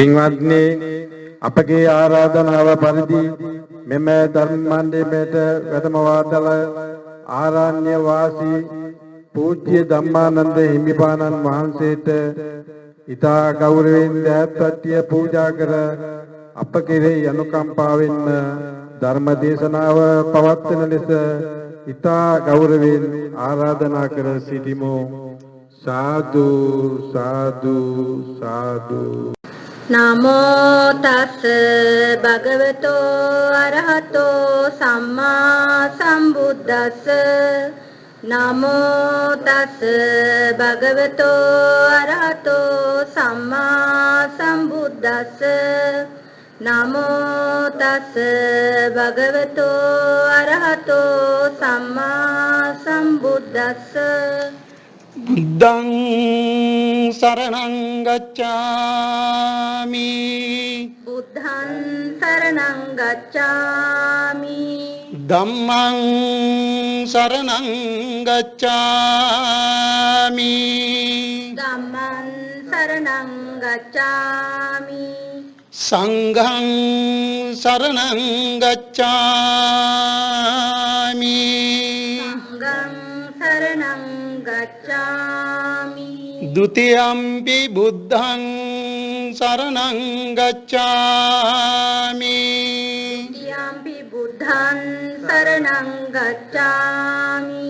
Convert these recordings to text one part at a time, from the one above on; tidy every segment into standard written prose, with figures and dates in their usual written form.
පින්වත්නි අපගේ ආරාධනාව පරිදි මෙම ධර්ම මණ්ඩපයට වැඩම වාදල ආරණ්‍ය වාසී පූජ්‍ය ධම්මානන්ද හිමිපාණන් වහන්සේට ඊතා ගෞරවයෙන් දෑත්පත්තිය පූජා කර අප කෙරෙහි අනුකම්පාවෙන්ම ධර්ම දේශනාව පවත්වන ලෙස ඊතා ගෞරවයෙන් ආරාධනා කර සිටිමු. साधु साधु साधु नमो तस् भगवतो अरहतो सम्मा संबुद्दस्स नमो तस् भगवतो अरहतो सम्मा संबुद्दस्स नमो तस् भगवतो अरहतो सम्मा संबुद्दस्स बुद्धं शरणं गच्छामि बुद्धं शरणं गच्छामि धम्मं शरणं गच्छामि धम्मं शरणं गच्छामि संघं शरणं गच्छामि संघं शरणं गच्छामि द्वितीयंपि बुद्धं शरणं गच्छामि द्वितीयंपि बुद्धं शरणं गच्छामि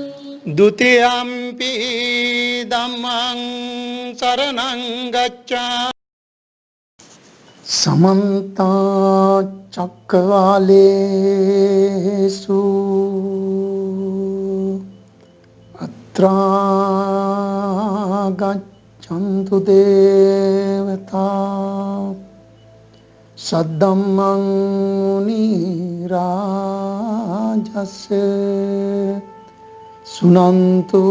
द्वितीयंपि धम्मं शरणं गच्छामि समन्त चक्रवालेषु गच्छन्तु देवता सद्धम्मं मुनिराजस्य सुनन्तु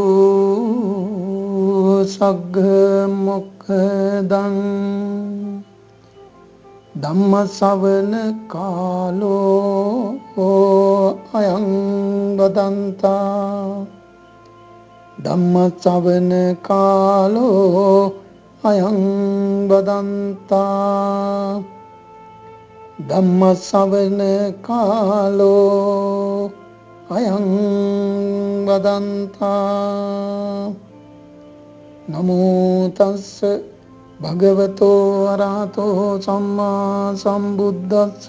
सग्मुखदं धम्मश्रवण कालो अयं वदन्ता धम्मश्रवण कालो अयं वदन्ता धम्मश्रवण कालो अयं वदन्ता नमो तस्स भगवतो अरहतो सम्मा संबुद्दस्स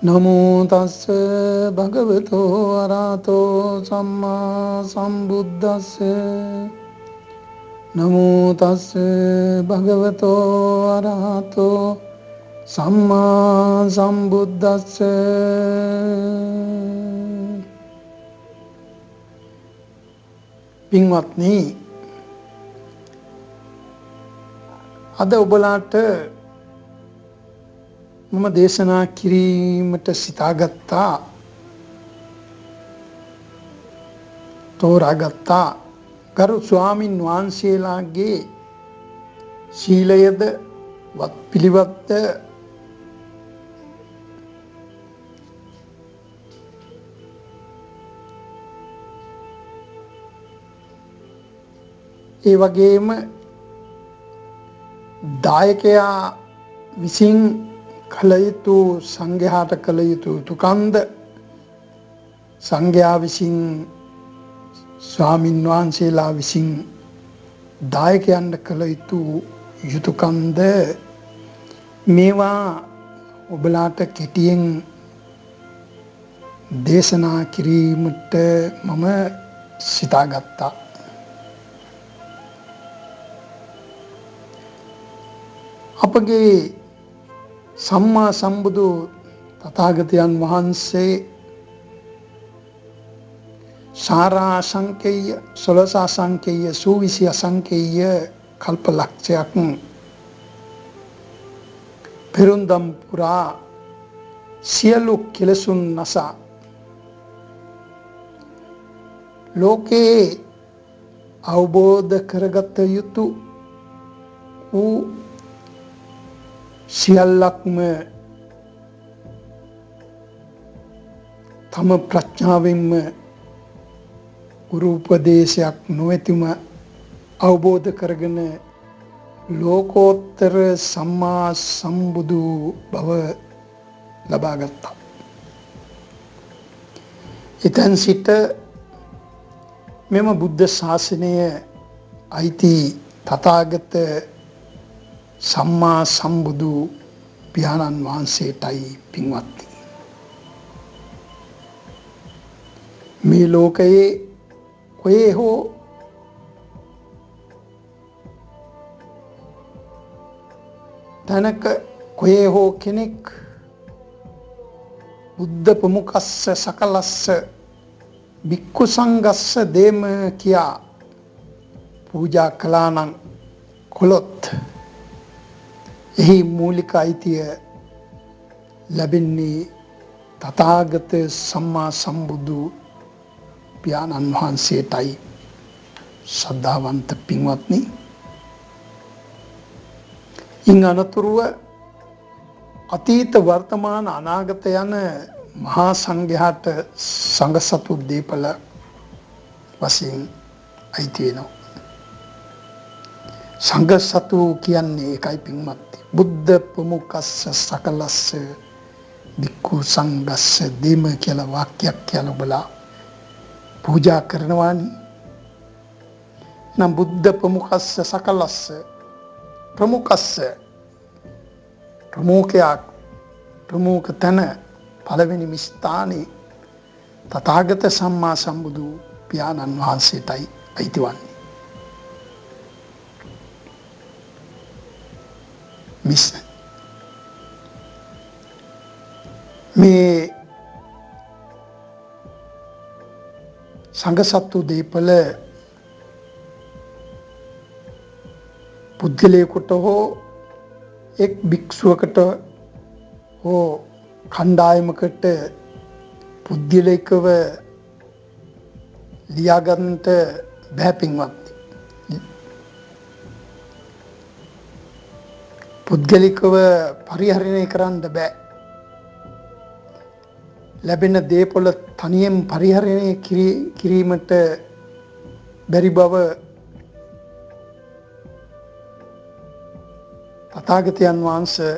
नमो तस्स भगवतो अरहतो सम्मा संबुद्दस्स नमो तस्स भगवतो अरहतो सम्मा संबुद्दस्स පින්වත්නි අද ඔබලාට මම දේශනා කිරීමට සිතාගත්තා තෝරාගත්තා ගරු ස්වාමින් වහන්සේලාගේ ශීලයද වත් පිළිවෙත්ද ඒ වගේම දායකයා විසින් කළ යුතු සංඝයාට කළ යුතු යුතුකම්ද සංඝයා විසින් ස්වාමින් වහන්සේලා විසින් දායකයන්ට කළ යුතු යුතුකම්ද මේවා ඔබලාට කෙටියෙන් දේශනා කිරීමට මම සිතාගත්තා. අපගේ සම්මා සම්බුදු තථාගතයන් වහන්සේ සාරා සංකේය 16 සංකේය සූවිසි සංකේය කල්පලක්ෂයක් පෙරුම්දම් පුරා සියලු කෙලසුන් නසා ලෝකේ අවබෝධ කරගත යුතු වූ සියල්ලක්ම තම ප්‍රඥාවෙන්ම ගුරු උපදේශයක් නොවැතිම අවබෝධ කරගෙන ලෝකෝත්තර සම්මා සම්බුදු බව ලබා ගත්තා. එතෙන් සිට මෙම බුද්ධ ශාසනය අයිති තථාගත සම්මා සම්බුදු පියාණන් වහන්සේටයි පින්වත්නි. මේ ලෝකයේ කොහේ හෝ තැනක කොහේ හෝ කෙනෙක් බුද්ධ ප්‍රමුඛස්ස සකලස්ස භික්ඛු සංඝස්ස දේම කියා පූජා කළා නම් කොළොත් එහි මූලික අයිතිය ලැබෙන්නේ තථාගත සම්මා සම්බුදු පියාණන් වහන්සේටයි. ශ්‍රද්ධාවන්ත පින්වත්නි, ඉන් අනතුරුව අතීත වර්තමාන අනාගත යන මහා සංඝයාට සංඝ සතු දීපල වශයෙන් අයිති වෙනවා. සංඝ සතු කියන්නේ ඒකයි පින්වත්නි. බුද්ධ ප්‍රමුඛස්ස සකලස්ස භික්ඛු සංඝස්ස දීම කියලා වාක්‍යයක් කියලා බලා පූජා කරනවානි. නම් බුද්ධ ප්‍රමුඛස්ස සකලස්ස ප්‍රමුඛස්ස ප්‍රමුඛයක් ප්‍රමුඛ තන පළවෙනි ස්ථානයේ තථාගත සම්මා සම්බුදු පියාණන් වහන්සේටයි අයිතිවන්නේ. මේ සංඝ සතු දීපල පුද්ගලයෙකුට හෝ එක් භික්ෂුවකට හෝ කණ්ඩායමකට පුද්ගලිකව ලියාගන්නට බෑ පින්වත්නි. පුද්ගලිකව පරිහරණය කරන්න බෑ. ලැබෙන දේපොළ තනියෙන් පරිහරණය කිරීමට බැරි බව තථාගතයන් වහන්සේ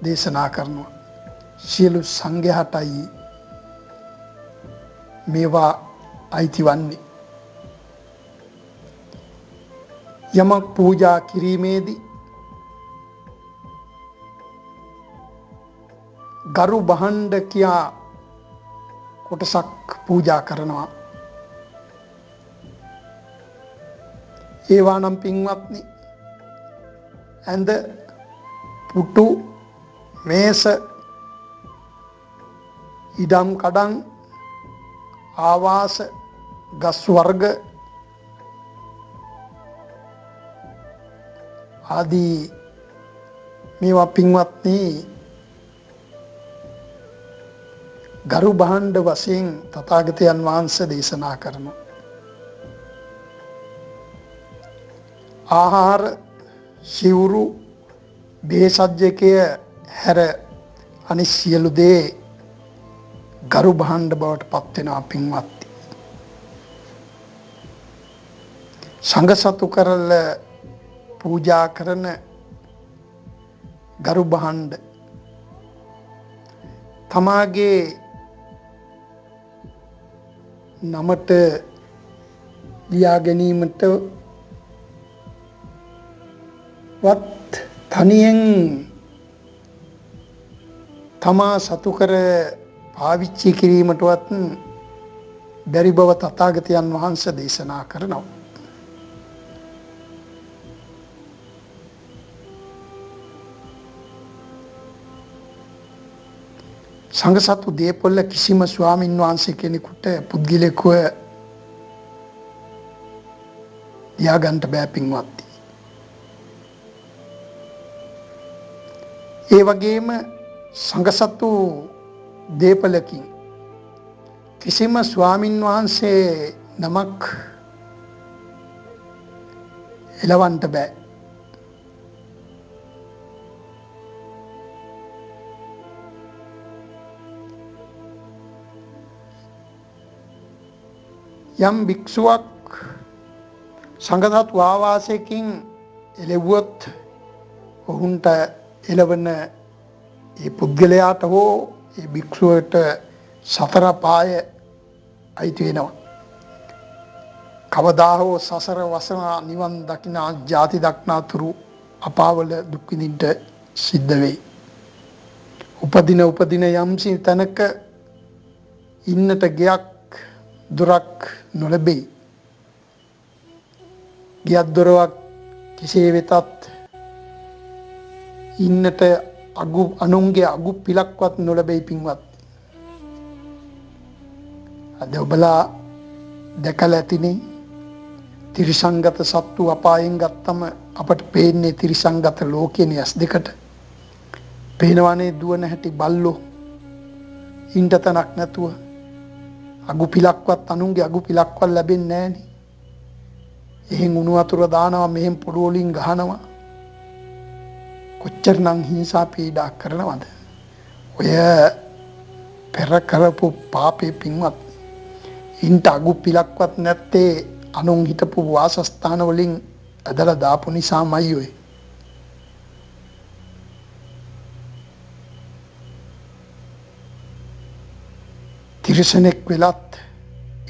දේශනා කරනවා. සියලු සංඝයාටයි මේවා අයිති වන්නේ. යමක් පූජා කිරීමේදී ගරු බහණ්ඩ කියා කොටසක් පූජා කරනවා. ඒවා නම් පින්වත්නි ඇඳ, පුටු, මේස, ඉඩම් කඩම්, ආවාස, ගස් වර්ග ආදී මේවා පින්වත්නි ගරු භාණ්ඩ වශයෙන් තථාගතයන් වහන්සේ දේශනා කරනවා. ආහාර, සිවුරු, බේසජ්ජකය හැර අනිත් සියලු දේ ගරු භාණ්ඩ බවට පත් වෙනවා පින්වත්නි. සංඝ සතු කරලා පූජා කරන ගරු භාණ්ඩ තමාගේ නමට ලියා ගැනීමට වත් තනියෙන් තමා සතු කර පාවිච්චි කිරීමටවත් බැරි බව තථාගතයන් වහන්සේ දේශනා කරනවා. සංඝ සතු දේපොළ කිසිම ස්වාමින් වහන්සේ කෙනෙකුට පුද්ගලිකව ලියාගන්නට බෑ පින්වත්නි. ඒ වගේම සංඝ සතු දේපළකින් කිසිම ස්වාමින් වහන්සේ නමක් එලවන්නට බෑ. යම් භික්ෂුවක් සංඝ සතු ආවාසයකින් එළෙව්වොත් ඔවුන්ට එළවන ඒ පුද්ගලයාට හෝ ඒ භික්ෂුවට සතර පාය අයිති වෙනවා. කවදා හෝ සසර වසන නිවන් දකිනා ජාති දක්නා තුරු අපාවල දුක් විඳින්න සිද්ධ වෙයි. උපදින යම්සි තැනක ඉන්නට ගෙයක් දොරක් නොලැබෙයි. ගෙයක් දොරක් කෙසේ වෙතත් ඉන්නට අනුන්ගේ අගු පිලක්වත් නොලැබෙයි පින්වත්. අද ඔබලා දැකලා ඇතිනේ තිරිසංගත සත්තු අපායෙන් ගත්තම අපට පේන්නේ තිරිසංගත ලෝකයේ ඇස් දෙකට. පේනවනේ දුවන හැටි බල්ලෝ ඉන්ට තනක් නැතුව අගු පිලක්වත් අනුන්ගේ අගු පිලක්වත් ලැබෙන්නේ නැහනේ. එහෙන් උණු වතුර දානවා මෙහෙන් පොඩු වලින් ගහනවා. කොච්චරනම් හිංසා පීඩා කරනවද? ඔය පෙර කරපු පාපේ පින්වත් ඉන්ට අගු පිලක්වත් නැත්තේ අනුන් හිටපු වාසස්ථාන වලින් ඇදලා දාපු නිසාමයි ඔය. තිරිසනෙක් වෙලත්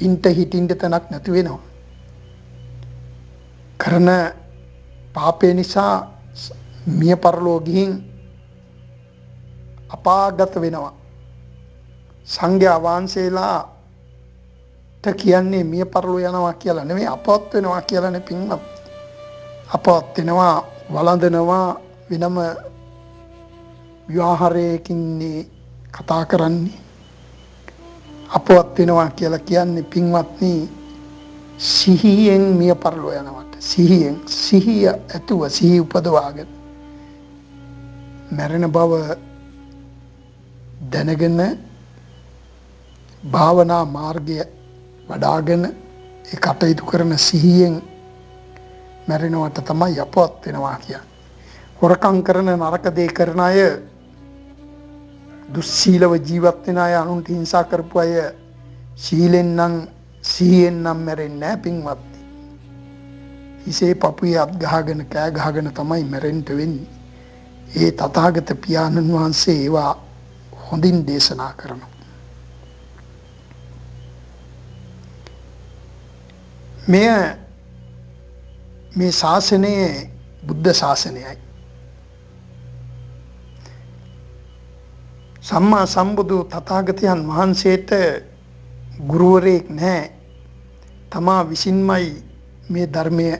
ඉන්ට හිටින්න තැනක් නැති වෙනවා. කරන පාපේ නිසා මිය පරලෝ ගිහින් අපාගත වෙනවා. සංඝයා වහන්සේලාට කියන්නේ මිය පරලෝ යනවා කියලා නෙමෙයි අපවත් වෙනවා කියලානේ පින්වත්. අපවත් වෙනවා වළඳනවා වෙනම විවාහරයකින් කතා කරන්නේ. අපවත් වෙනවා කියලා කියන්නේ පින්වත්නි සිහියෙන් මිය පරලෝ යනවට. සිහිය ඇතුව සිහි උපදවාගෙන මරණ බව දැනගෙන භාවනා මාර්ගය වඩාගෙන ඒ කටයුතු කරන සිහියෙන් මරණවට තමයි අපවත් වෙනවා කියන්නේ. හොරකම් කරන නරක දේ කරන අය දුස්සීලව ජීවත් වෙන අය අනුන්ට හිංසා කරපු අය සීලෙන් නම් සිහියෙන් නම් මැරෙන්නේ නැහැ පින්වත්. හිසේ පපුවේ අත් ගහගෙන කෑ ගහගෙන තමයි මැරෙන්න වෙන්නේ. ඒ තථාගත පියාණන් වහන්සේ ඒවා හොඳින් දේශනා කරනවා. මේ ශාසනයේ බුද්ධ ශාසනයයි. සම්මා සම්බුදු තථාගතයන් වහන්සේට ගුරුවරයෙක් නැහැ. තමා විසින්මයි මේ ධර්මය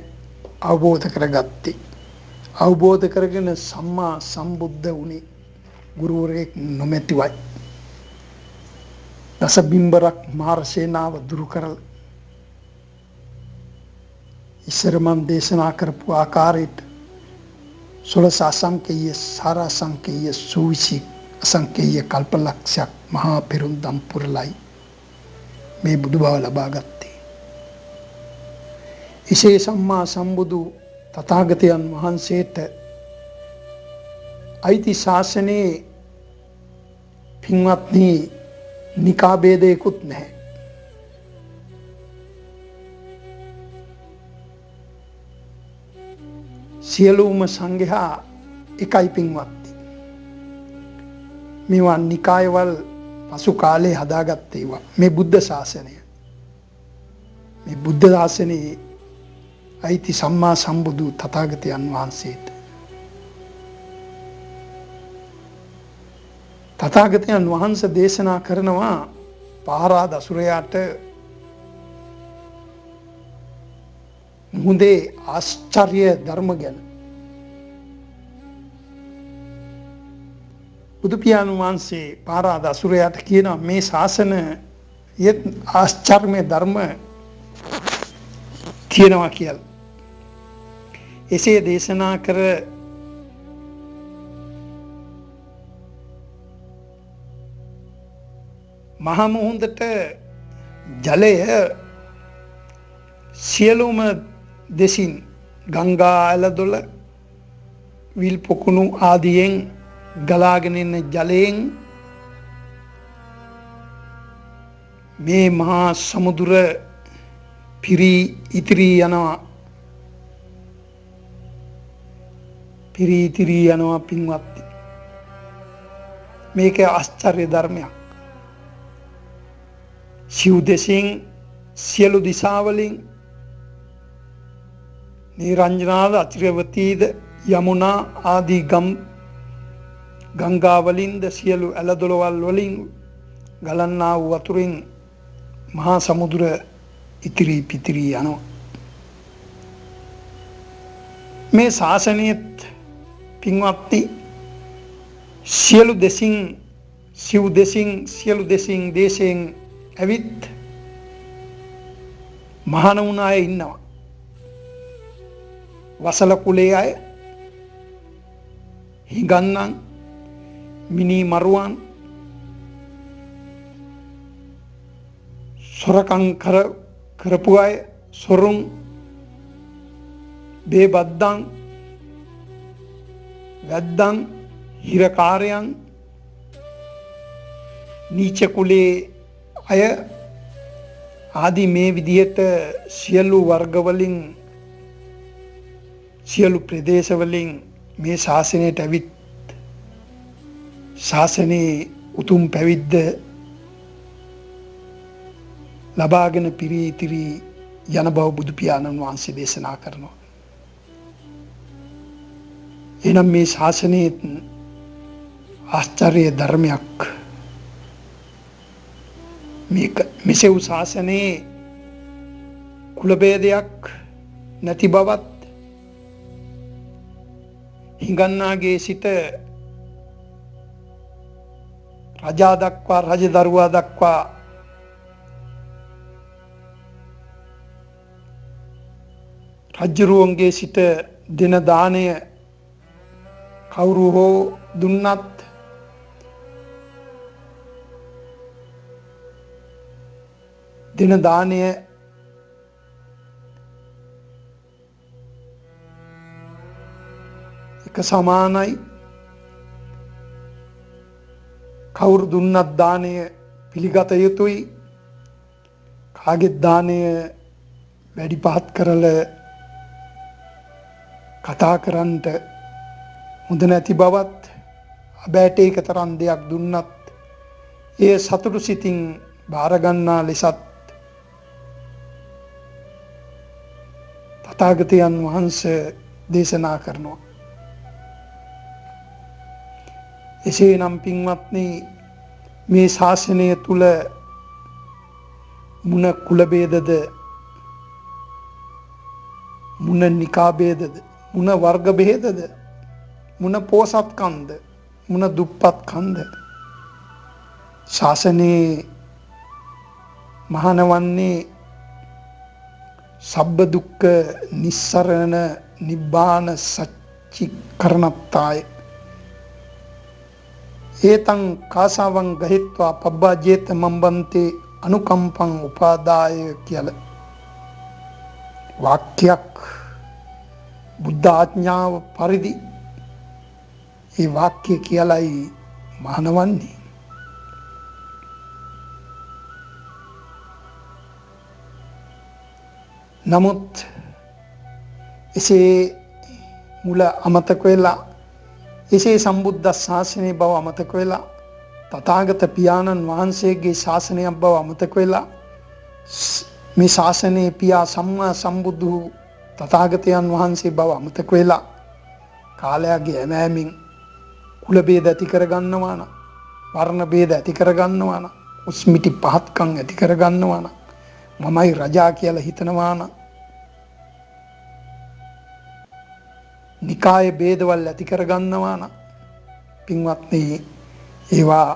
අවබෝධ කරගත්තේ. අවබෝධ කරගෙන සම්මා සම්බුද්ධ වුණේ ගුරුවරයෙක් නොමැතිවයි. දස බිම්බරක් මාරසේනාව දුරු කරලා ඉස්සර මම දේශනා කරපු ආකාරයට 16 අසංකේය සාරාසංකේය සූවිසි අසංකේය කල්පලක්ෂයක් මහා පෙරුම්දම් පුරලයි මේ බුදු බව ලබා ගත්තේ. ඉසේ සම්මා සම්බුදු තථාගතයන් වහන්සේට අයිති ශාසනයේ පින්වත්නි නිකා ભેදයකුත් නැහැ. සියලුම සංඝයා එකයි පින්වත්නි. මේවා නිකායවල පසු කාලේ හදාගත්ත ඒවා. මේ බුද්ධ ශාසනය. මේ බුද්ධ ශාසනයේ අයිති සම්මා සම්බුදු තථාගතයන් වහන්සේට. තථාගතයන් වහන්සේ දේශනා කරනවා පහරාද අසුරයාට මුහුදේ ආශ්චර්ය ධර්ම ගැන. බුදු පියාණන් වහන්සේ පහරාද අසුරයාට කියනවා මේ ශාසනයේ ආශ්චර්ය ධර්ම කියනවා කියලා. එසේ දේශනා කර මහ මුහුදට ජලය සියලුම දෙසින් ගංගා ඇලදොල විල් පොකුණු ආදියෙන් ගලාගෙන එන ජලයෙන් මේ මහා සමුදුර පිරී ඉතිරී යනවා. පිරීතිරී යනවා පින්වත්නි. මේක ආශ්චර්ය ධර්මයක්. සිව් දෙසින් සියලු දිසාවලින් නිරංජනාද අචිරවතීද යමුනා ආදී ගංගාවලින්ද සියලු ඇලදොළවල් වලින් ගලන්නා වූ වතුරින් මහා සමුදුර ඉතිරී පිතිරී යනවා. මේ ශාසනයත් පින්වත්නි සියලු දෙසින් සිව් දෙසින් සියලු දෙසින් දේශයෙන් ඇවිත් මහාන වුණ අය ඉන්නවා. වසල කුලේ අය, හිඟන්නන්, මිනී මරුවන්, සොරකම් කරපු අය, සොරුන්, බේබද්දන්, වැද්දන්, හිරකාරයන්, නීච කුලේ අය ආදී මේ විදිහට සියලු වර්ගවලින් සියලු ප්‍රදේශවලින් මේ ශාසනයට ඇවිත් ශාසනයේ උතුම් පැවිද්ද ලබාගෙන පිරී ඉතිරී යන බව බුදු පියාණන් වහන්සේ දේශනා කරනවා. එනම් මේ ශාසනයේ ආශ්චර්ය ධර්මයක් මේක. මෙසෙව් ශාසනයේ කුල භේදයක් නැති බවත්, හිඟන්නාගේ සිට රජා දක්වා, රජදරුවා දක්වා රජ්ජුරුවන්ගේ සිට දෙන දානය කවුරු හෝ දුන්නත් දෙන දානය එක සමානයි. කවුරු දුන්නත් දානය පිළිගත යුතුයි. කාගෙත් දානය වැඩි පහත් කරල කතා කරන්නට හොඳ නැති බවත්, අබෑට ඒක තරම් දෙයක් දුන්නත් ඒ සතුටු සිතින් භාරගන්නා ලෙසත් තථාගතයන් වහන්සේ දේශනා කරනවා. එසේනම් පින්වත්නි, මේ ශාසනය තුල මුන කුල ભેදද, මුන නිකා ભેදද, මුන වර්ග ભેදද, මුන පෝසත්කන්ද, මුන දුප්පත්කන්ද ශාසනයේ මහානවන්නේ සබ්බ දුක්ඛ නිස්සරණ නිබ්බාන සච්චි කරණත්තාය. ඒතං කාසාවං ගහිත්වා පබ්බාජේත මම්බන්තේ අනුකම්පං උපාදාය කියලා වාක්‍යයක් බුද්ධ ආඥාව පරිදි ඒ වාක්‍ය කියලයි මහානවන්නේ. නමුත් එසේ මුල අමතක වෙලා, එසේ සම්බුද්ධ ශාසනයේ බව අමතක වෙලා, තථාගත පියාණන් වහන්සේගේ ශාසනයක් බව අමතක වෙලා, මේ ශාසනයේ පියා සම්මා සම්බුදු තථාගතයන් වහන්සේ බව අමතක වෙලා කාලයගේ ඇමෑමින් කුල ભેද ඇති කරගන්නවා නම්, වර්ණ ભેද ඇති කරගන්නවා නම්, උස්මිටි පහත්කම් ඇති කරගන්නවා නම්, මමයි රජා කියලා හිතනවා නම්, නිකාය ભેදවල් ඇති කරගන්නවා නම් පින්වත්නි, ඒවා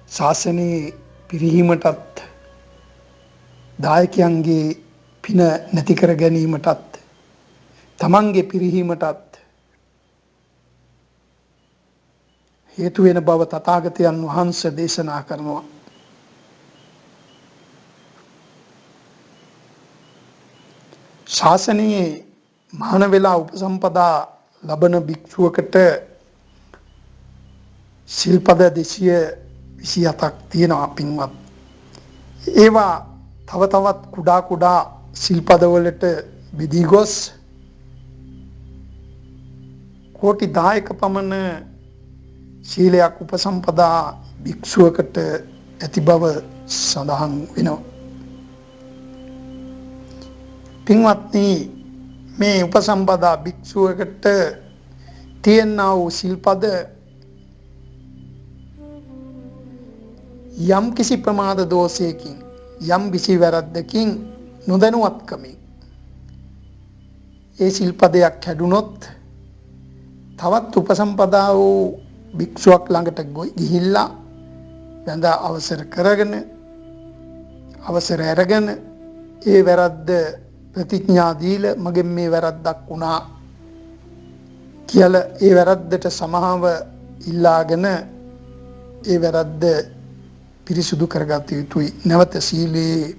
ශාසනයේ පිරිහීමටත්, දායකයන්ගේ පින නැති කර ගැනීමටත්, තමන්ගේ පිරිහීමටත් හේතු වෙන බව තථාගතයන් වහන්සේ දේශනා කරනවා. ශාසනයේ මහාන වෙලා උපසම්පදා ලබන භික්ෂුවකට ශිල්පද 227ක් තියෙනවා පින්වත්. ඒවා තව තවත් කුඩා ශිල්පද වලට බෙදී ගොස් කෝටි 10ක පමණ ශීලයක් උපසම්පදා භික්ෂුවකට ඇති බව සඳහන් වෙනවා. පින්වත්නි, මේ උපසම්පදා භික්ෂුවකට තියෙනා වූ සිල්පද යම් කිසි ප්‍රමාද දෝෂයකින්, යම් කිසි වැරද්දකින්, නොදැනුවත්කමින් ඒ සිල්පදයක් කැඩුනොත් තවත් උපසම්පදා වූ භික්ෂුවක් ළඟට ගිහිල්ලා වැඳ අවසර කරගෙන, අවසර අරගෙන ඒ වැරද්ද ප්‍රතිඥා දීලා මගෙන් මේ වැරද්දක් වුණා කියලා ඒ වැරද්දට සමාව ඉල්ලාගෙන ඒ වැරද්ද පිරිසුදු කරගත යුතුයි. නැවත සීලේ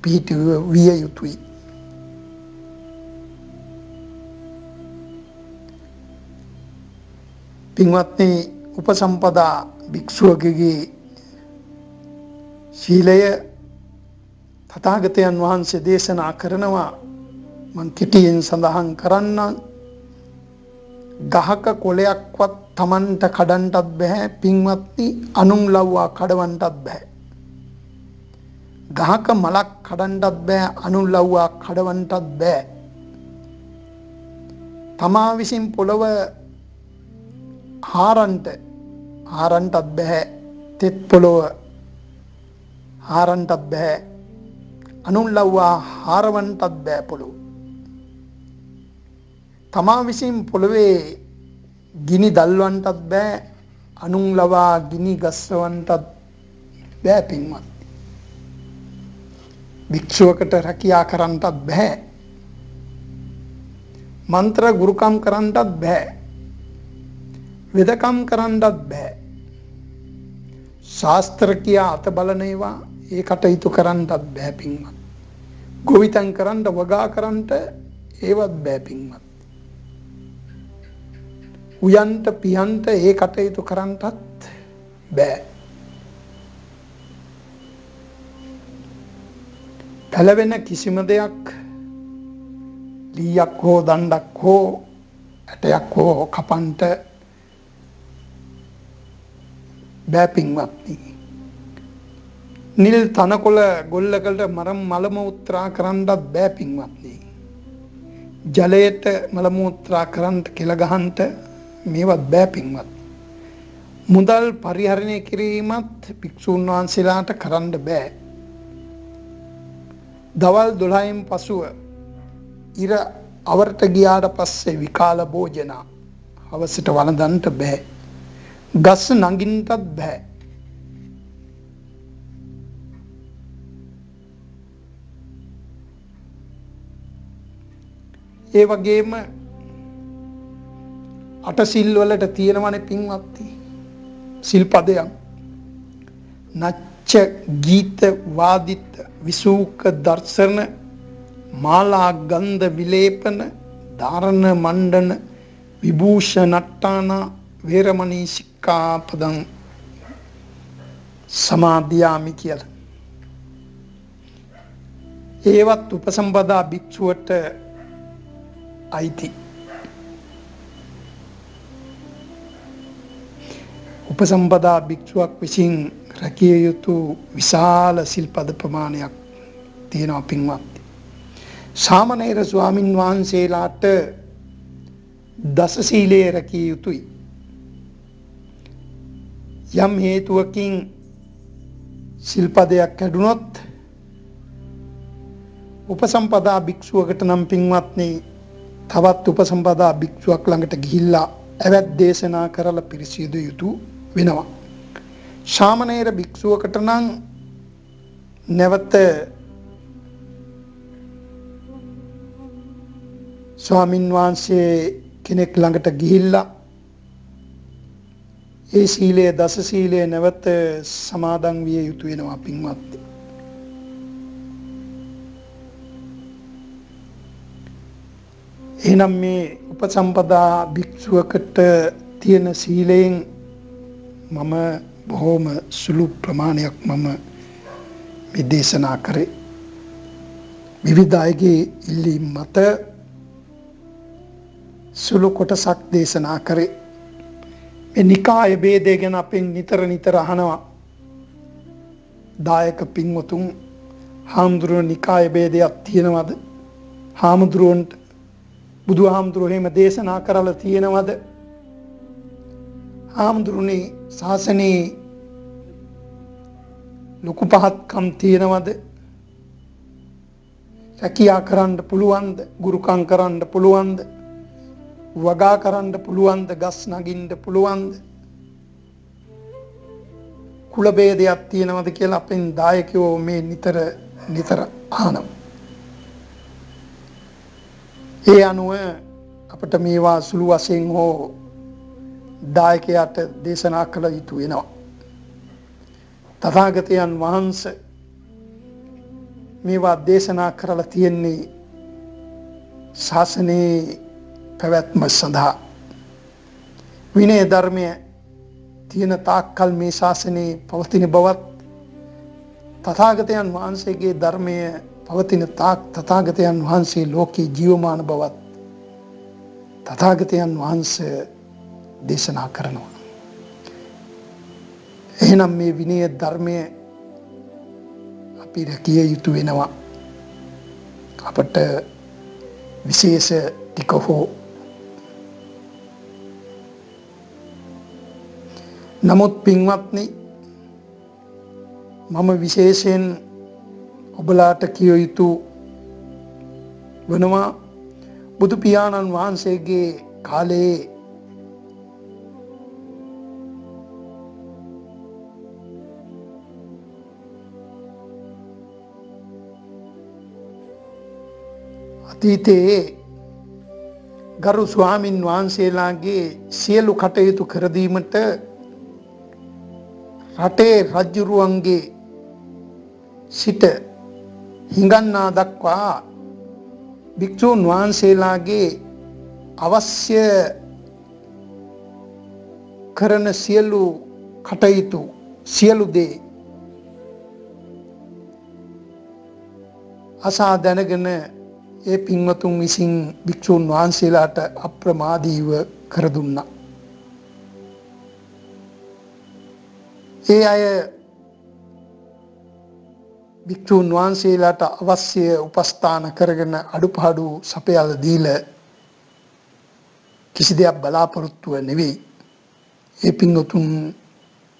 පිහිට විය යුතුයි. පින්වත්නි, උපසම්පදා භික්ෂුවකගේ ශීලය තථාගතයන් වහන්සේ දේශනා කරනවා. මං කෙටියෙන් සඳහන් කරන්නම්. ගහක කොළයක්වත් Tamanට කඩන්නටත් බෑ. පින්වත්නි, අනුන් ලව්වා කඩවන්නටත් බෑ. ගහක මලක් කඩන්නටත් බෑ. අනුන් ලව්වා කඩවන්නටත් බෑ. තමා විසින් පොළව හාරන්නටත් බෑ. තෙත් පොළව හාරන්නටත් බෑ. අනුන් ලව්වා හාරවන්නටත් බෑ පොළව. තමා විසින් පොළවේ ගිනි දල්වන්නටත් බෑ. අනුන් ලවා ගිනි ගස්සවන්නටත් බෑ. පින්වත්, භික්ෂුවකට රැකියා කරන්නටත් බෑ. මන්ත්‍ර ගුරුකම් කරන්නටත් බෑ. වෙදකම් කරන්නටත් බෑ. ශාස්ත්‍ර කියා අත බලන ඒවා ඒ කටයුතු කරන්නටත් බෑ. පින්වත්, ගොවිතැන් කරන්න, වගා කරන්නට ඒවත් බෑ. පින්වත්, උයන්ට පියන්ට ඒ කටයුතු කරන්නටත් බෑ. පැලවෙන කිසිම දෙයක්, ලීයක් හෝ දණ්ඩක් හෝ ඇටයක් හෝ කපන්ට බෑ. පින්වත්නි, නිල් තනකොළ ගොල්ලකට මල මුත්‍රා කරන්නත් බෑ. පින්වත්නි, ජලයට මල මුත්‍රා කරන්න, කෙල ගහන්නට මේවත් බෑ. පින්වත්, මුදල් පරිහරණය කිරීමත් භික්ෂුන් වහන්සේලාට කරන්න බෑ. දවල් 12න් පසුව ඉර අවරට ගියාට පස්සේ විකාල භෝජන හවසට වළඳන්නට බෑ. ගස් නගින්නටත් බෑ. ඒ වගේම අටසිල් වලට තියෙනවනේ පින්වත්නි සිල්පදයක්. නච්ච ගීත වාදිත විසූක දර්ශන මාලා ගන්ධ විලේපන ධාරණ මණ්ඩන විභූෂ නට්ටාන වේරමණී සික්ඛාපදං සමාදියාමි කියලා. ඒවත් උපසම්පදා භික්ෂුවට අයිති. උපසම්පදා භික්ෂුවක් විසින් රැකිය යුතු විශාල සිල්පද ප්‍රමාණයක් තියෙනවා. පින්වත්නි, සාමණේර ස්වාමින් වහන්සේලාට දස සීලයේ රැකිය යුතුයි. යම් හේතුවකින් සිල්පදයක් කැඩුනොත් උපසම්පදා භික්ෂුවකට නම් පින්වත්නි තවත් උපසම්පදා භික්ෂුවක් ළඟට ගිහිල්ලා ඇවැත් දේශනා කරලා පිරිසිදු යුතු වෙනවා. සාමණේර භික්ෂුවකට නම් නැවත ස්වාමින් වහන්සේ කෙනෙක් ළඟට ගිහිල්ලා ඒ සීලය, දස සීලය නැවත සමාදන් විය යුතු වෙනවා. පින්වත්නි, එහෙනම් මේ උපසම්පදා භික්ෂුවකට තියෙන සීලයෙන් මම බොහෝම සුළු ප්‍රමාණයක් මම මේ දේශනා කරේ. විවිධ අයගේ ඉල්ලීම් මත සුළු කොටසක් දේශනා කරේ. මේ නිකාය ભેදය ගැන අපෙන් නිතර අහනවා. දායක පින්වතුන් හාමුදුරුවෝ නිකාය ભેදයක් තියෙනවද? හාමුදුරුවන්ට බුදුහාමුදුරුවෝ එහෙම දේශනා කරලා තියෙනවද? හාමුදුරුවනේ ශාසනයේ ලොකු පහත්කම් තියෙනවද? රැකියා කරන්න පුළුවන්ද? ගුරුකම් කරන්න පුළුවන්ද? වගා කරන්න පුළුවන්ද? ගස් නගින්න පුළුවන්ද? කුල ભેදයක් තියෙනවද කියලා අපෙන් දායකයෝ මේ නිතර අහනවා. ඒ අනුව අපිට මේවා සුළු වශයෙන් හෝ දායකයාට දේශනා කළ යුතු වෙනවා. තථාගතයන් වහන්සේ මේවා දේශනා කරලා තියෙන්නේ ශාසනයේ පැවැත්ම සඳහා. විනය ධර්මයේ තියෙන තාක්කල් මේ ශාසනයේ පවතින බවත්, තථාගතයන් වහන්සේගේ ධර්මය පවතින තාක් තථාගතයන් වහන්සේ ලෝකේ ජීවමාන බවත් තථාගතයන් වහන්සේ දේශනා කරනවා. එහෙනම් මේ විනය ධර්මය අපි රැකිය යුතු වෙනවා. අපට විශේෂ ටික හෝ. නමුත් පින්වත්නි, මම විශේෂයෙන් ඔබලාට කිය යුතු වෙනවා, බුදු පියාණන් වහන්සේගේ කාලයේ අතීතයේ ගරු ස්වාමින් වහන්සේලාගේ සියලු කටයුතු කර දීමට රටේ රජුරුවන්ගේ සිට හිඟන්නා දක්වා භික්ෂුන් වහන්සේලාගේ අවශ්‍ය කරන සියලු කටයුතු සියලු දේ අසා දැනගෙන ඒ පින්වතුන් විසින් භික්ෂුන් වහන්සේලාට අප්‍රමාදීව කර දුන්නා. ඒ අය භික්ෂුන් වහන්සේලාට අවශ්‍ය උපස්ථාන කරගෙන අඩුපාඩු සපයලා දීලා කිසි දෙයක් බලාපොරොත්තුව නෙවෙයි. ඒ පින්වතුන්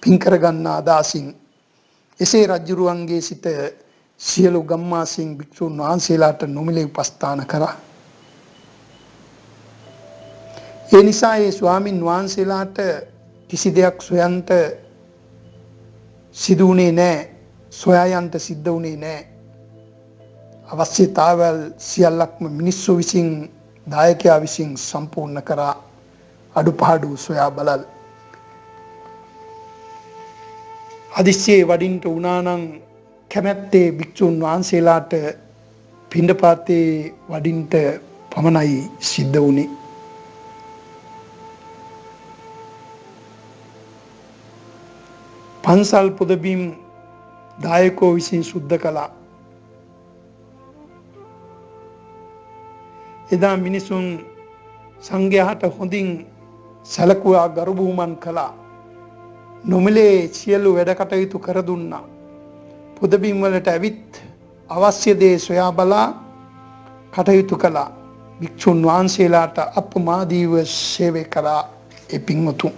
පින් කරගන්න අදහසින් එසේ රජුරුවන්ගේ සිට සියලු ගම්මාසින් භික්ෂුන් වහන්සේලාට නොමිලේ උපස්ථාන කරා. ඒ නිසා ඒ ස්වාමින් වහන්සේලාට කිසි දෙයක් සොයන්ට සිදු වුණේ නැහැ. සොයා යන්න සිද්ධ වුණේ නැහැ. අවශ්‍යතාවල් සියල්ලක්ම මිනිස්සු විසින්, දායකයා විසින් සම්පූර්ණ කරා. අඩුපාඩු සොයා බලල්. හදිස්සියේ වඩින්ට වුණා නම් කැමැත්තේ භික්ෂුන් වහන්සේලාට පිණ්ඩපාතේ වඩින්ට පමණයි සිද්ධ වුණේ. පන්සල් පුදබිම් දායකෝ විසින් සුද්ධ කළා. එදා මිනිසුන් සංඝයාට හොඳින් සැලකුවා, ගරු බුහුමන් කළා. නොමිලේ සියලු වැඩ කටයුතු කර දුන්නා. පුදබිම් වලට ඇවිත් අවශ්‍ය දේ සොයා බලා කටයුතු කළා. භික්ෂුන් වහන්සේලාට අප්‍රමාදීව සේවය කළා. ඒ පින්වතුන්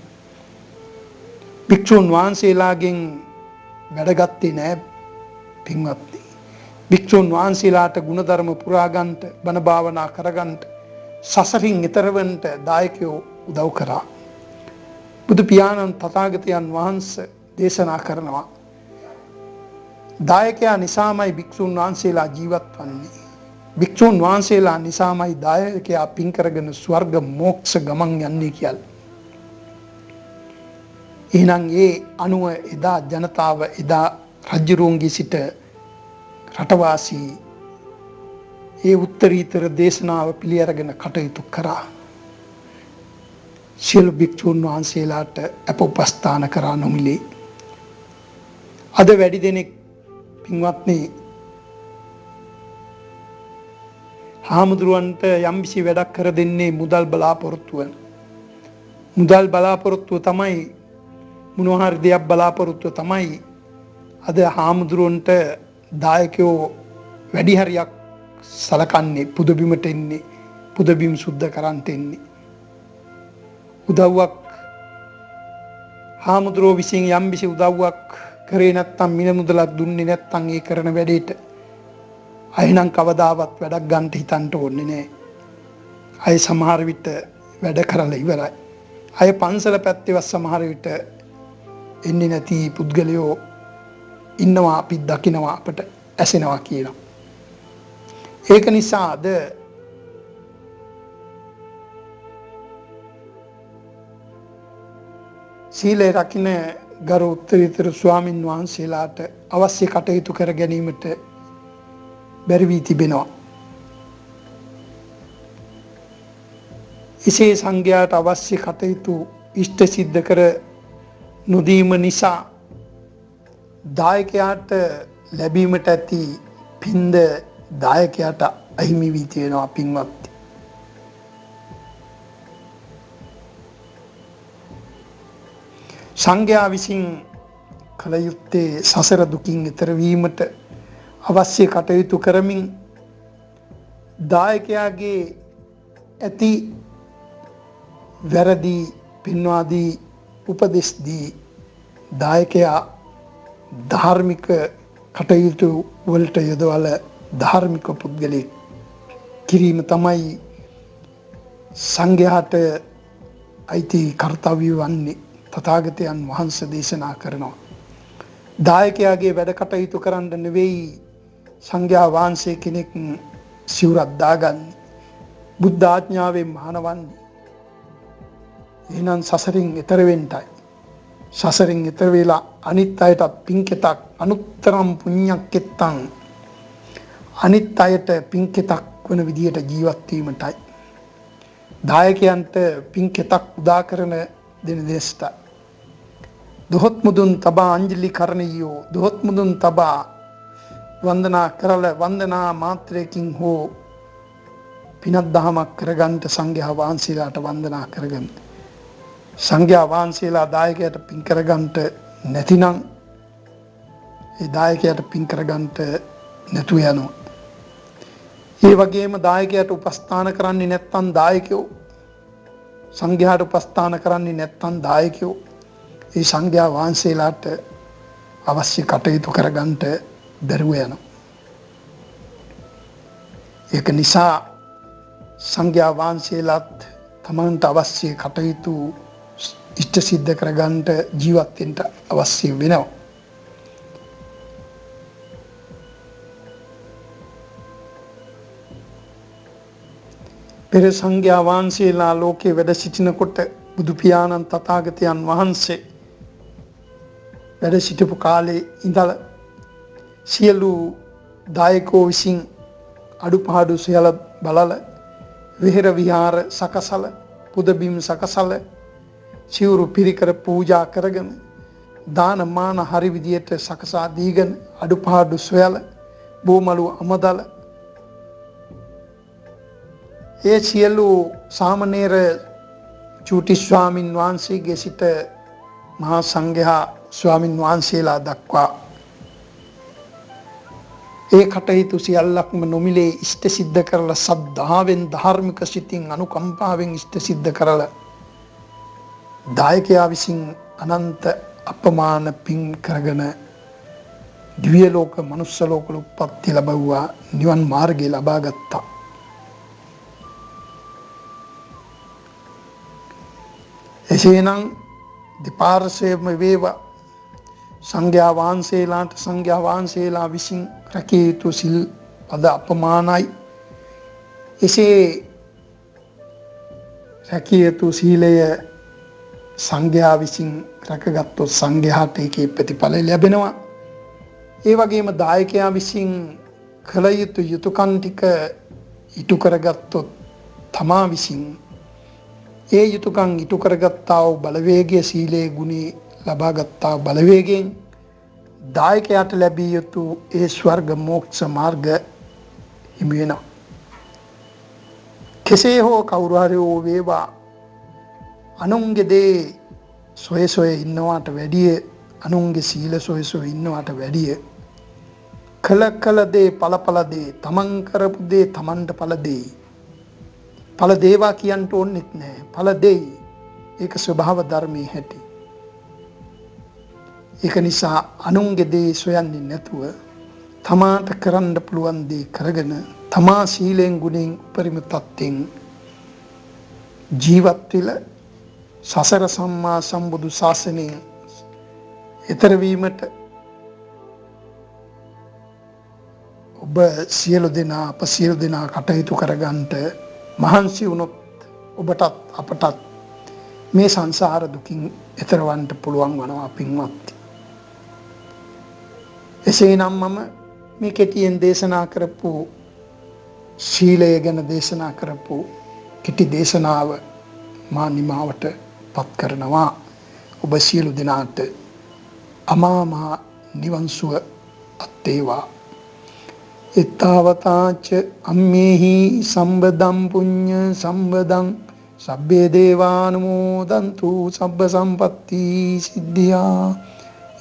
භික්ෂුන් වහන්සේලාගෙන් වැඩගත්තේ නෑ පින්වත්නි. භික්ෂුන් වහන්සේලාට ගුණධර්ම පුරාගන්ට, බණ භාවනා කරගන්ට, සසරින් ඈතරවන්ට දායකයෝ උදව් කරා. බුදු පියාණන් තථාගතයන් වහන්සේ දේශනා කරනවා, දායකයා නිසාමයි භික්ෂුන් වහන්සේලා ජීවත් වන්නේ. භික්ෂුන් වහන්සේලා නිසාමයි දායකයා පින් කරගෙන ස්වර්ග මෝක්ෂ ගමන් යන්නේ කියලා. එහෙනම් ඒ අනුව එදා ජනතාව, එදා රජුරුවන්ගේ සිට රටවාසී ඒ උත්තරීතර දේශනාව පිළි අරගෙන කටයුතු කරා. සියලු භික්ෂුන් වහන්සේලාට අප උපස්ථාන කරා නොමිලේ. අද වැඩි දෙනෙක් පින්වත්නි හාමුදුරුවන්ට යම්කිසි වැඩක් කර දෙන්නේ මුදල් බලාපොරොත්තුවෙන්. මුදල් බලාපොරොත්තුව තමයි මොනවා හරි දෙයක් බලාපොරොත්තුව තමයි අද හාමුදුරුවන්ට දායකයෝ වැඩි හරියක් සලකන්නේ පුදබිමට එන්නේ පුදබිම් සුද්ධ කරන්ට එන්නේ. උදව්වක් හාමුදුරුවෝ විසින් යම්කිසි උදව්වක් කරේ නැත්තම් මිල මුදලක් දුන්නේ නැත්තම් ඒ කරන වැඩේට අය නම් කවදාවත් වැඩක් ගන්න හිතන්න ඕනේ නෑ. අය සමහර විට වැඩ කරලා ඉවරයි. අය පන්සල පැත්තේවත් සමහර විට එන්නේ නැති පුද්ගලයෝ ඉන්නවා අපි දකිනවා අපට ඇසෙනවා කියලා. ඒක නිසා අද සීලය රකින්න ගරු උත්තරීතර ස්වාමින් වහන්සේලාට අවශ්‍ය කටයුතු කර ගැනීමට බැරි වී තිබෙනවා. එසේ සංඝයාට අවශ්‍ය කටයුතු ඉෂ්ට සිද්ධ කර නොදීම නිසා දායකයාට ලැබීමට ඇති පින්ද දායකයාට අහිමි වී තියෙනවා පින්වත්. සංඝයා විසින් කළ යුත්තේ සසර දුකින් ඈතර වීමට අවශ්‍ය කටයුතු කරමින් දායකයාගේ ඇති වැරදි පෙන්වා දී උපදෙස් දී දායකයා ධාර්මික කටයුතු වලට යොදවල ධාර්මික පුද්ගලෙක් කිරීම තමයි සංඝයාට අයිති කර්තව්‍ය වන්නේ. තථාගතයන් වහන්සේ දේශනා කරනවා. දායකයාගේ වැඩ කටයුතු කරන්න නෙවෙයි සංඝයා වහන්සේ කෙනෙක් සිවුරක් දාගන්නේ. බුද්ධ ආඥාවෙන් මහානවන්නේ. එහෙනම් සසරින් එතර වෙන්නයි. සසරින් එතර වෙලා අනිත් අයට පින්කෙතක් අනුත්තරම් පුඤ්ඤක්කෙත්තං අනිත් අයට පින්කෙතක් වන විදියට ජීවත් වීමටයි. දායකයන්ට පින්කෙතක් උදා කරන දෙන දේශට දොහොත් මුදුන් තබා අංජලි කරණියෝ දොහොත් මුදුන් තබා වන්දනා කරල වන්දනා මාත්‍රයකින් හෝ පිනක් දහමක් කරගන්නට සංඝයා වහන්සේලාට වන්දනා කරගන්න. සංඝයා වහන්සේලා දායකයට පින් කරගන්නට නැතිනම් ඒ දායකයට පින් කරගන්නට නැතුව යනවා. ඒ වගේම දායකයට උපස්ථාන කරන්නේ නැත්නම් දායකයෝ සංඝයාට උපස්ථාන කරන්නේ නැත්නම් දායකයෝ ඒ සංඝයා වහන්සේලාට අවශ්‍ය කටයුතු කරගන්නට බැරුව යනවා. ඒක නිසා සංඝයා වහන්සේලාත් තමන්ට අවශ්‍ය කටයුතු ඉෂ්ට සිද්ධ කරගන්නට ජීවත් වෙන්න අවශ්‍ය වෙනවා. පෙර සංඝයා වහන්සේලා ලෝකේ වැඩ සිටිනකොට බුදු පියාණන් තථාගතයන් වහන්සේ වැඩ සිටපු කාලේ ඉඳලා සියලු දායකෝ විසින් අඩුපාඩු සියල්ල බලලා විහෙර විහාර සකසල පුදබිම් සකසල සිවුරු පිරිකර පූජා කරගෙන දාන මාන හරි විදියට සකසා දීගෙන අඩුපාඩු සොයලා බෝමලු අමදල ඒ සියලු සාමණේර චූටි ස්වාමින් වහන්සේගේ සිට මහා සංඝයා ස්වාමින් වහන්සේලා දක්වා ඒ කටයුතු සියල්ලක්ම නොමිලේ ඉෂ්ට සිද්ධ කරලා සද්ධාවෙන් ධාර්මික සිතින් අනුකම්පාවෙන් ඉෂ්ට සිද්ධ කරලා දායකයා විසින් අනන්ත අපමාන පින් කරගෙන දිව්‍ය ලෝක මනුස්ස ලෝක උප්පත්ති ලැබුවා නිවන් මාර්ගය ලබා ගත්තා. එසේනම් දෙපාර්ශ්වයේම වේවා සංඝයා වහන්සේලා විසින් රැකිය යුතු සිල් පද අපමානයි. එසේ රැකිය යුතු සීලය සංඝයා විසින් රැකගත්තොත් සංඝයාට ඒකේ ප්‍රතිඵල ලැබෙනවා. ඒ වගේම දායකයා විසින් කළ යුතු යුතුයකම් ටික ඉටු කරගත්තොත් තමා විසින් ඒ යුතුයකම් ඉටු කරගත්තා වූ බලවේගයේ සීලේ ගුණේ ලබාගත්තා බලවේගයෙන් දායකයාට ලැබිය යුතු ඒ ස්වර්ග මෝක්ෂ මාර්ග හිමි වෙනවා. කෙසේ හෝ කවුරු හරි වූ වේවා අනුන්ගේ දේ සොය සොය ඉන්නවාට වැඩිය අනුන්ගේ සීල සොය සොය ඉන්නවාට වැඩිය කළ දේ ඵල දේ තමන් කරපු දේ තමන්ට ඵල දෙයි. ඵල දේවා කියන්න ඕනෙත් නැහැ. ඵල දෙයි. ඒක ස්වභාව ධර්මයේ හැටි. ඒක නිසා අනුන්ගේ දේ සොයන්නේ නැතුව තමාට කරන්න පුළුවන් දේ කරගෙන තමා සීලෙන් ගුණෙන් උපරිම තත්ත්වෙන් ජීවත් වෙලා සසර සම්මා සම්බුදු ශාසනය ඊතර වීමට ඔබ සියලු දෙනා අප සියලු දෙනා කටයුතු කරගන්නට මහන්සි වුණොත් ඔබටත් අපටත් මේ සංසාර දුකින් ඈතරවන්න පුළුවන් වනවා පින්වත්නි. එසේනම් මම මේ කෙටියෙන් දේශනා කරපු ශීලය ගැන දේශනා කරපු කෙටි දේශනාව මා නිමාවට පත් කරනවා. ඔබ සියලු දෙනාට අමා මහ නිවන් සුව අත් වේවා. එත්තාවතාච අම්මේහි සම්බදම් පුඤ්ඤ සම්බදං සබ්බේ දේවානුමෝදන්තු සබ්බ සම්පත්ති සිද්ධියා.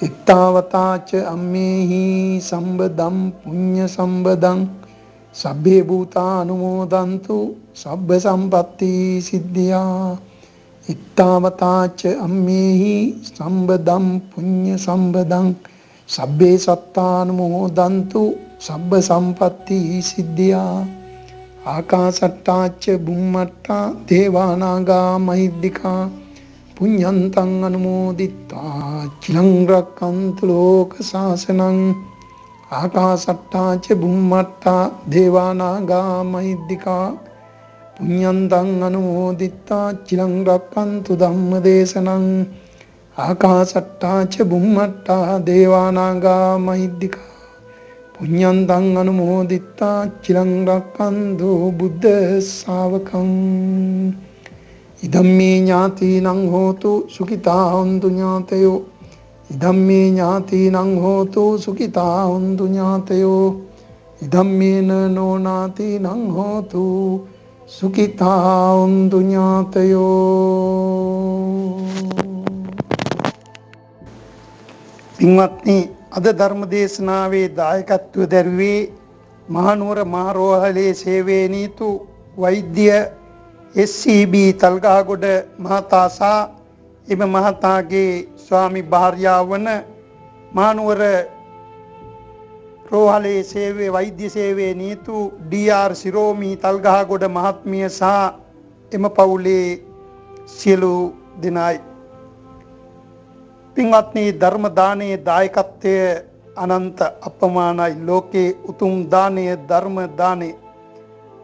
එත්තාවතාච අම්මේහි සම්බදම් පුඤ්ඤ සම්බදං සබ්බේ භූතානුමෝදන්තු සබ්බ සම්පත්ති සිද්ධියා. එත්තාවතාච අම්මේහි සම්බදම් පුඤ්ඤ සම්බදං සබ්බේ සත්තානුමෝදන්තු සබ්බ සම්පත්ති සිද්ධියා. ආකාසට්ටාච බුම්මට්ටා දේවානාගා මහිද්దికා පුඤ්ඤන්තං අනුමෝදිත්වා චිරං රක්ඛන්තු ලෝක සාසනං. ආකාසට්ටාච බුම්මට්ටා දේවානාගා මහිද්దికා පුඤ්ඤන්තං අනුමෝදිත්වා චිරං රක්ඛන්තු ධම්ම දේශනං. ආකාසට්ටාච බුම්මට්ටා දේවානාගා මහිද්దికා පුඤ්ඤන්තං අනුමෝදිත්වා චිරං රක්ඛන්තු බුද්ධ ශාවකං. ඉදම්මේ ඥාතිනං හෝතු සුඛිතා හොන්තු ඥාතයෝ. ඉදම්මේ ඥාතිනං හෝතු සුඛිතා හොන්තු ඥාතයෝ. ඉදම්මේන නොනාතිනං හෝතු සුඛිතා හොන්තු ඥාතයෝ. පින්වත්නි, අද ධර්ම දේශනාවේ දායකත්වය දැරුවේ මහනුවර මහරෝහලේ සේවයේ නීතු වෛද්‍ය SCB තල්ගහගොඩ මහතා සහ එම මහතාගේ ස්වාමි භාර්යාව වන මහනුවර රෝහලේ සේවයේ වෛද්‍ය සේවයේ නීතු DR සිරෝමි තල්ගහගොඩ මහත්මිය සහ එම පවුලේ සියලු දෙනායි. පින්වත්නි, ධර්ම දානයේ දායකත්වය අනන්ත අපමානයි. ලෝකේ උතුම් දානය ධර්ම දානය.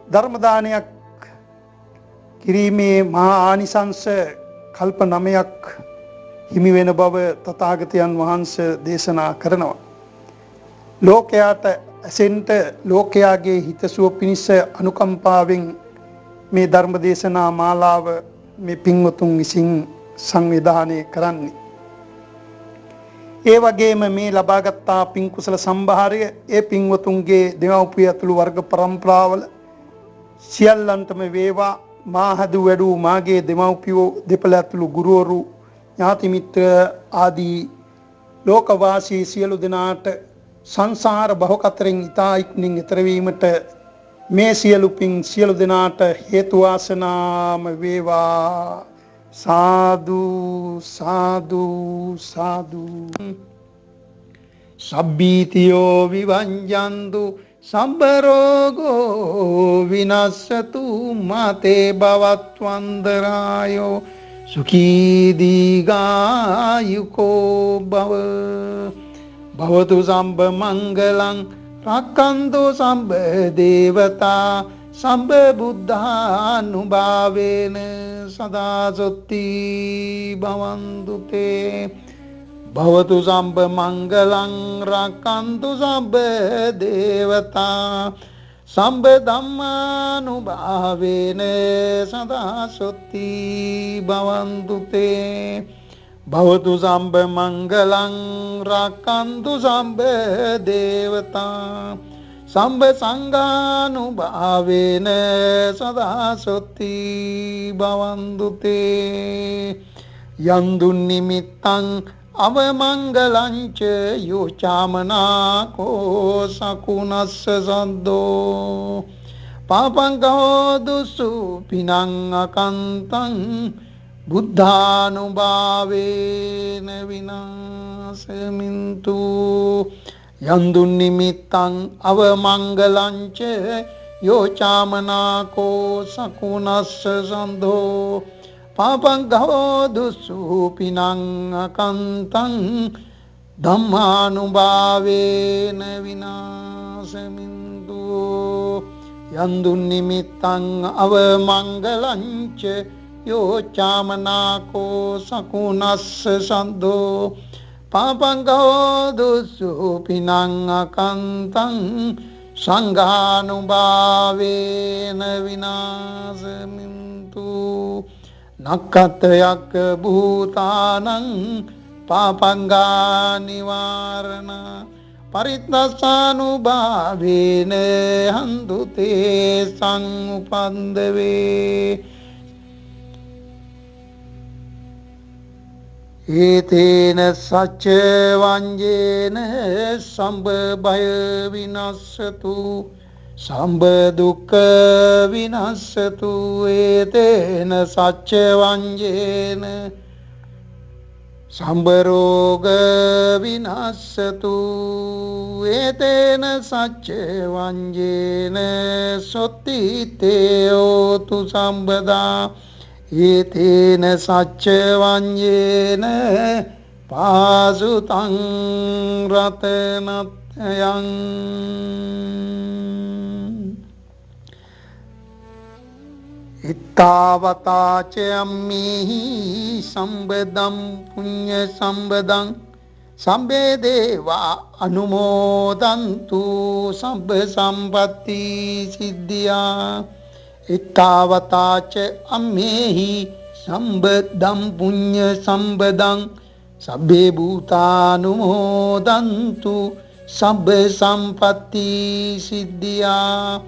ධර්ම දානයක් කිරීමේ මහා ආනිසංස කල්ප 9ක් හිමි වෙන බව තථාගතයන් වහන්සේ දේශනා කරනවා. ලෝකයාට ඇසෙන්ට ලෝකයාගේ හිතසුව පිණිස අනුකම්පාවෙන් මේ ධර්ම දේශනා මාලාව මේ පින්වතුන් විසින් සංවිධානය කරන්නේ. ඒ වගේම මේ ලබාගත්තා පින් කුසල සම්භාරය ඒ පින්වතුන්ගේ දෙමව්පිය ඇතුළු වර්ග පරම්පරාවල සියල්ලන්ටම වේවා. මා හදු වැඩු මාගේ දෙමව්පියෝ දෙපළ ඇතුළු ගුරුවරු ඥාති මිත්‍ර ආදී ලෝකවාසී සියලු දෙනාට සංසාර භව කතරෙන් ඉතා ඉක්මනින් ඈතර වීමට මේ සියලු පින් සියලු දෙනාට හේතු වාසනාම වේවා. සාදු සාදු සාදු. සබ්බීතියෝ විවංජන්තු සම්බ රෝගෝ විනස්සතු මාතේ භවත්වන්දරායෝ සුඛී දීඝායුකෝ භව. භවතු සම්බ මංගලං රක්ඛන්තු සම්බ දේවතා සම්බ බුද්ධානුභාවේන සදා සොත්ති භවන්තු තේ. භවතු සම්බ මංගලං රක්ඛන්තු සම්බ දේවතා සම්බ ධම්මානුභාවේන සදා සොත්ති භවන්තු තේ. භවතු සම්බ මංගලං රක්ඛන්තු සම්බ දේවතා සම්බ සංඝානුභාවේන සදා සොත්ති භවන්දුතේ යන්දුන් නිමිත්තං අවමංගලංච යෝචාමනාකෝ සකුණස්ස සද්දෝ පාපං කෝදුසු පිනං අකන්තං බුද්ධානුභාවේන විනාශමින්තු යන්දුන් නිමිත්තං අවමංගලංච යෝචාමනාකෝ සකුණස්ස සන්ධෝ පාපං කෝදුසු පිනං අකන්තං ධම්මානුභාවේන විනාශමින්තු යන්දුන් නිමිත්තං අවමංගලංච යෝචාමනාකෝ සකුණස්ස සන්ධෝ පාපං කෝදුසු පිනං අකන්තං සංඝානුභාවේන විනාශමින්තු නක්ඛතයක භූතානං පාපංගා නිවාරණ පරිත්තස්සානුභාවේන හන්දුතේ සංඋපන්දවේ ඒතේන සච්ච වංජේන සම්බ භය විනස්සතු සම්බ දුක්ඛ විනස්සතු ඒතේන සච්ච වංජේන සම්බ රෝග විනස්සතු ඒතේන සච්ච වංජේන සොත්තිතේ හෝතු සම්බදා ඒතේන සච්ච වංජේන පාසුතං රතනත්යං ඉත්තාවතාච අම්මිහි සම්බදම් පුඤ්ඤ සම්බදං සම්බේ දේවා අනුමෝදන්තු සබ්බ සම්පatti සිද්ධියා ඉත්තාවතාච අම්මේහි සම්බදම් පුඤ්ඤ සම්බදං සබ්බේ භූතානුමෝදන්තු සබ්බ සම්පatti සිද්ධියා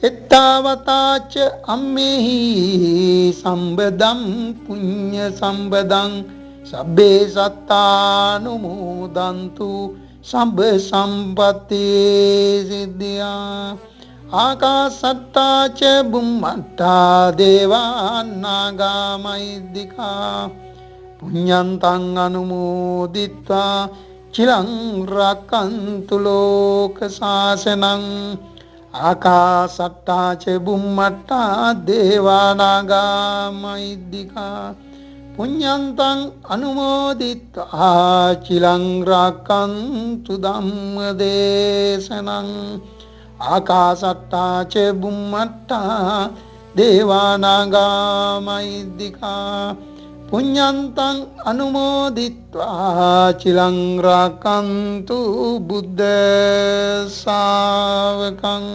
ඉත්තාවතාච අම්මේහි සම්බදම් පුඤ්ඤ සම්බදං සබ්බේ සත්තානුමෝදන්තු සබ්බ සම්පatti සිද්ධියා ආකාසට්ටාච බුම්මට්ටා දේවානාගා මහිද්దికා පුඤ්ඤන්තං අනුමෝදිත්වා චිරං රක්칸තු ලෝක සාසනං ආකාසට්ටාච බුම්මට්ටා දේවානාගා මහිද්దికා පුඤ්ඤන්තං අනුමෝදිත්වා චිරං රක්칸තු ධම්ම දේශනං ආකාසට්ටාච බුම්මට්ටා දේවානාගා මහිද්దికා පුඤ්ඤන්තං අනුමෝදිත්වා චිරං රක්칸තු බුද්ධ ශාවකං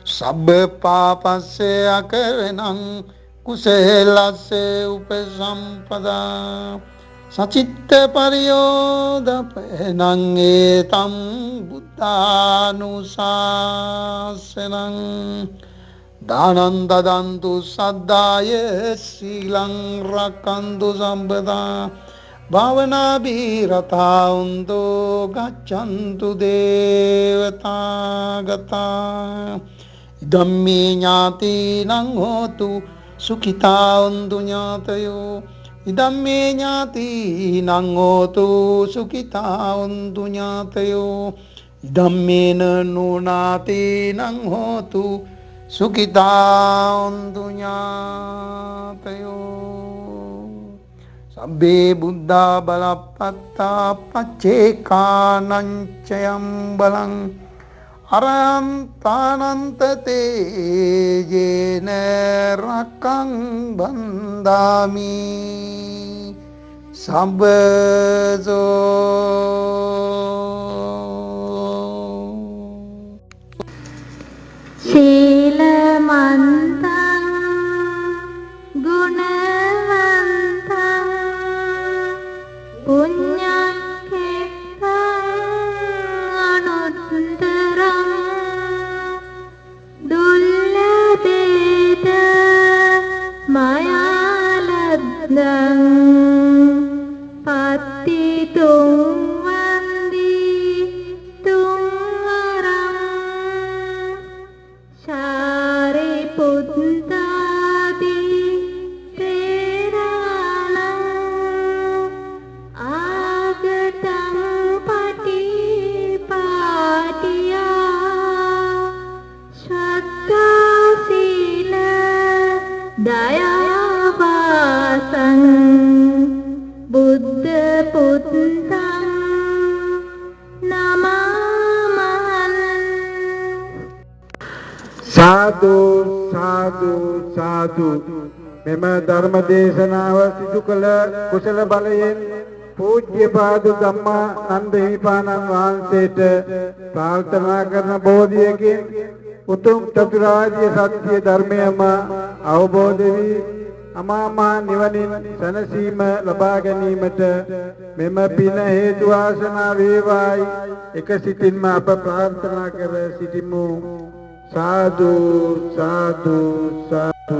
සබ්බ පාපස්සේ අකරණං කුසලස්සේ උපසම්පදා සචිත්ත පරියෝදපනං ඒතම් බුද්ධානුශාසනං දානං දදන්තු සද්දාය සීලං රක්칸තු සම්පදා භාවනා බීරතා උන්තෝ ගච්ඡන්තු දේවතා ගතා ධම්මේ ඥාතිනං හෝතු සුඛිතා උන්තු ඥාතයෝ ඉදම්මේ ඥාතිනං හෝතු සුඛිතා උන්තු ඥාතයෝ ඉදම්මේන නුනාතිනං හෝතු සුඛිතා උන්තු ඥාතයෝ සබ්බේ බුද්ධා බලප්පත්තා පච්චේකානංචයම් බලං අරහන්තානන්ත තේජේන රක්ඛං බන්දාමි සබ්බසෝ සීලමන්තං ගුණවන්තං පුඤ්ඤක්ඛෙත්තං අනුත්තර පුත්තාදී තේරාණං ආගතං පටිපාටියා ශ්‍රද්ධා සීල දයාවාසං බුද්ධ පුත්තං නමාමහං. සාදු සාදු සාදු. මෙම ධර්ම දේශනාව සිදු කළ කුසල බලයෙන් පූජ්‍යපාද ධම්මානන්ද හිමිපාණන් වහන්සේට ප්‍රාර්ථනා කරන බෝධියකින් උතුම් චතුරාර්ය සත්‍ය ධර්මයම අවබෝධ වී අමා මහ නිවනින් සැනසීම ලබා ගැනීමට මෙම පින හේතු වාසනා වේවායි එක සිතින්ම අප ප්‍රාර්ථනා කර සිටිමු. සාදු සාදු සාදු.